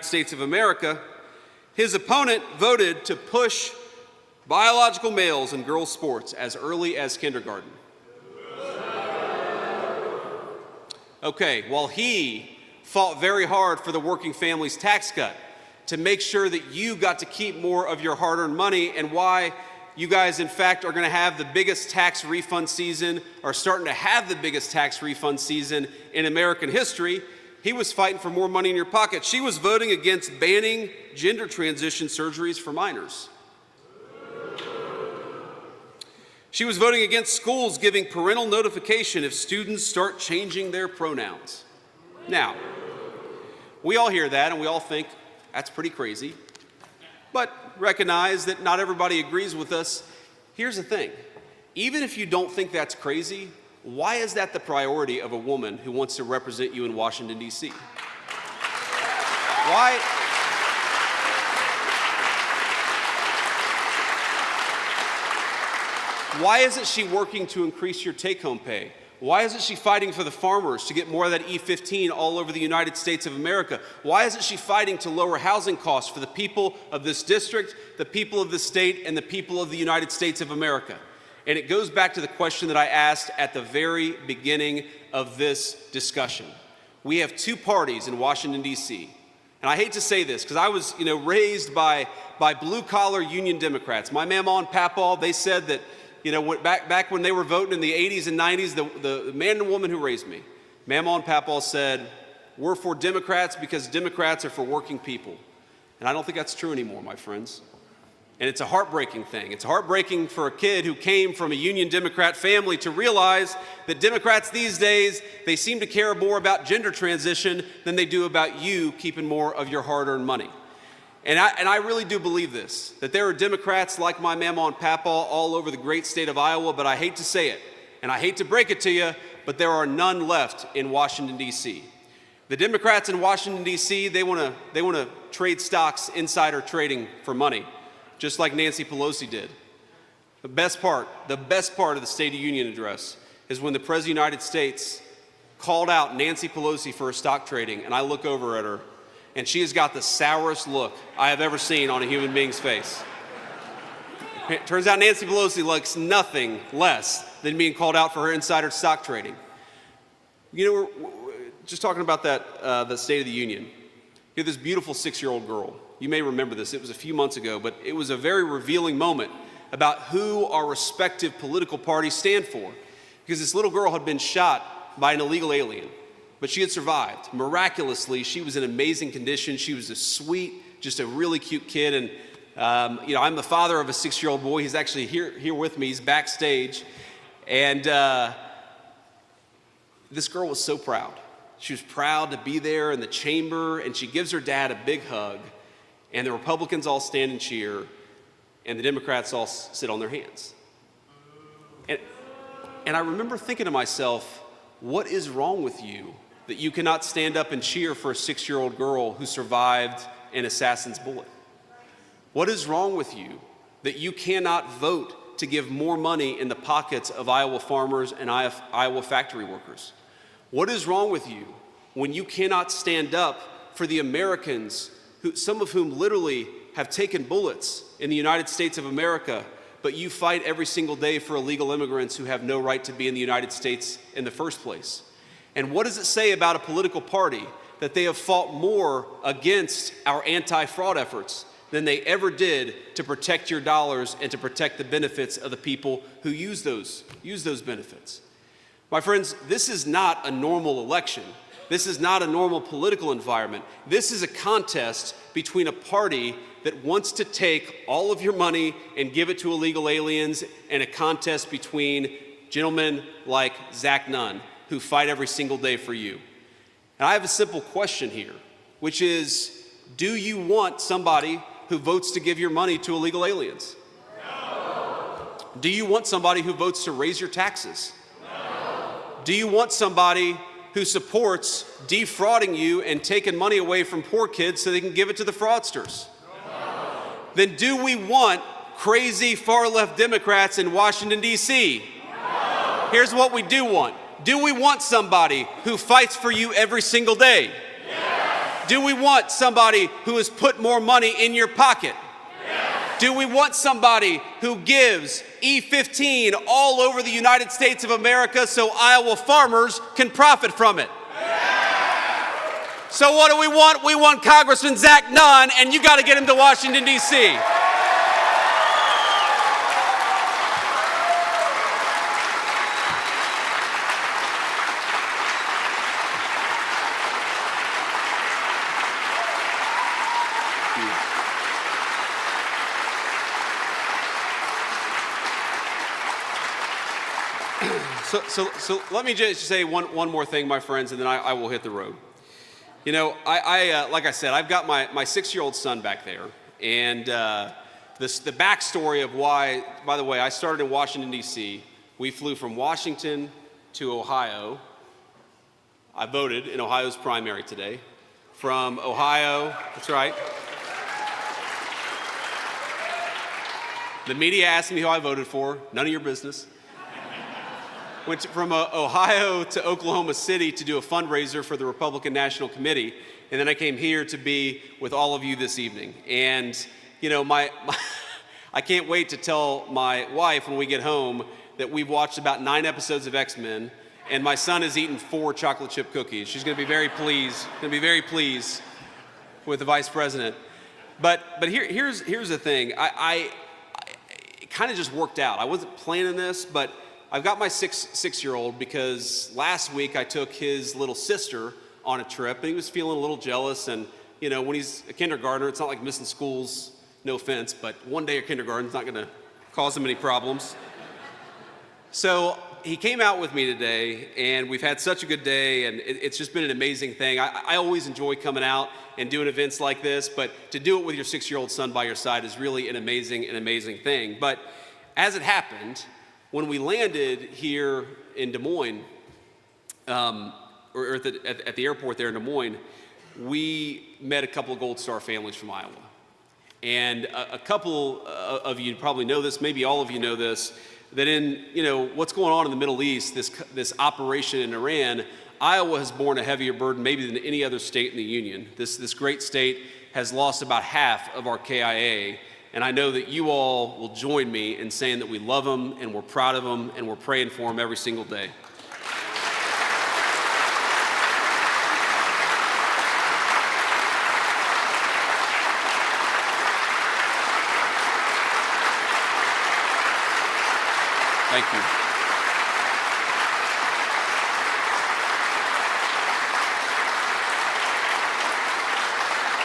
States of America, his opponent voted to push biological males in girls' sports as early as kindergarten. Okay, while he fought very hard for the working family's tax cut to make sure that you got to keep more of your hard-earned money, and why you guys, in fact, are going to have the biggest tax refund season, or starting to have the biggest tax refund season in American history, he was fighting for more money in your pocket. She was voting against banning gender transition surgeries for minors. She was voting against schools giving parental notification if students start changing their pronouns. Now, we all hear that and we all think that's pretty crazy, but recognize that not everybody agrees with us. Here's the thing, even if you don't think that's crazy, why is that the priority of a woman who wants to represent you in Washington, D.C.? Why isn't she working to increase your take-home pay? Why isn't she fighting for the farmers to get more of that E15 all over the United States of America? Why isn't she fighting to lower housing costs for the people of this district, the people of this state, and the people of the United States of America? And it goes back to the question that I asked at the very beginning of this discussion. We have two parties in Washington, D.C. And I hate to say this, because I was raised by blue-collar union Democrats. My mama and papa, they said that back when they were voting in the 80s and 90s, the man and woman who raised me, Mama and Papa, said, we're for Democrats because Democrats are for working people. And I don't think that's true anymore, my friends. And it's a heartbreaking thing. It's heartbreaking for a kid who came from a Union Democrat family to realize that Democrats these days, they seem to care more about gender transition than they do about you keeping more of your hard-earned money. And I really do believe this, that there are Democrats like my mama and papa all over the great state of Iowa, but I hate to say it, and I hate to break it to you, but there are none left in Washington, D.C. The Democrats in Washington, D.C., they want to trade stocks, insider trading for money, just like Nancy Pelosi did. The best part of the State of the Union address is when the President of the United States called out Nancy Pelosi for her stock trading, and I look over at her, and she has got the sourest look I have ever seen on a human being's face. It turns out Nancy Pelosi likes nothing less than being called out for her insider stock trading. We're just talking about the State of the Union. You have this beautiful 6-year-old girl. You may remember this. It was a few months ago, but it was a very revealing moment about who our respective political parties stand for. Because this little girl had been shot by an illegal alien, but she had survived. Miraculously, she was in amazing condition. She was a sweet, just a really cute kid. And I'm the father of a 6-year-old boy. He's actually here with me. He's backstage. And this girl was so proud. She was proud to be there in the chamber, and she gives her dad a big hug. And the Republicans all stand and cheer, and the Democrats all sit on their hands. And I remember thinking to myself, what is wrong with you that you cannot stand up and cheer for a 6-year-old girl who survived an assassin's bullet? What is wrong with you that you cannot vote to give more money in the pockets of Iowa farmers and Iowa factory workers? What is wrong with you when you cannot stand up for the Americans, some of whom literally have taken bullets in the United States of America, but you fight every single day for illegal immigrants who have no right to be in the United States in the first place? And what does it say about a political party that they have fought more against our anti-fraud efforts than they ever did to protect your dollars and to protect the benefits of the people who use those benefits? My friends, this is not a normal election. This is not a normal political environment. This is a contest between a party that wants to take all of your money and give it to illegal aliens, and a contest between gentlemen like Zach Nunn, who fight every single day for you. And I have a simple question here, which is, do you want somebody who votes to give your money to illegal aliens? No. Do you want somebody who votes to raise your taxes? No. Do you want somebody who supports defrauding you and taking money away from poor kids so they can give it to the fraudsters? No. Then do we want crazy far-left Democrats in Washington, D.C.? No. Here's what we do want. Do we want somebody who fights for you every single day? Yes. Do we want somebody who has put more money in your pocket? Yes. Do we want somebody who gives E15 all over the United States of America so Iowa farmers can profit from it? Yes. So what do we want? We want Congressman Zach Nunn, and you got to get him to Washington, D.C. So let me just say one more thing, my friends, and then I will hit the road. You know, like I said, I've got my 6-year-old son back there, and the backstory of why, by the way, I started in Washington, D.C. We flew from Washington to Ohio. I voted in Ohio's primary today. From Ohio, that's right. The media asked me who I voted for, none of your business. Went from Ohio to Oklahoma City to do a fundraiser for the Republican National Committee, and then I came here to be with all of you this evening. And, you know, I can't wait to tell my wife when we get home that we've watched about 9 episodes of X-Men, and my son has eaten 4 chocolate chip cookies. She's going to be very pleased with the vice president. But here's the thing. It kind of just worked out. I wasn't planning this, but I've got my 6-year-old because last week I took his little sister on a trip, and he was feeling a little jealous. And, you know, when he's a kindergartner, it's not like missing schools, no offense, but one day of kindergarten is not going to cause him any problems. So he came out with me today, and we've had such a good day, and it's just been an amazing thing. I always enjoy coming out and doing events like this, but to do it with your 6-year-old son by your side is really an amazing thing. But as it happened, when we landed here in Des Moines, or at the airport there in Des Moines, we met a couple of Gold Star families from Iowa. And a couple of you probably know this, maybe all of you know this, that in, you know, what's going on in the Middle East, this operation in Iran, Iowa has borne a heavier burden maybe than any other state in the union. This great state has lost about half of our KIA. And I know that you all will join me in saying that we love them and we're proud of them and we're praying for them every single day. Thank you.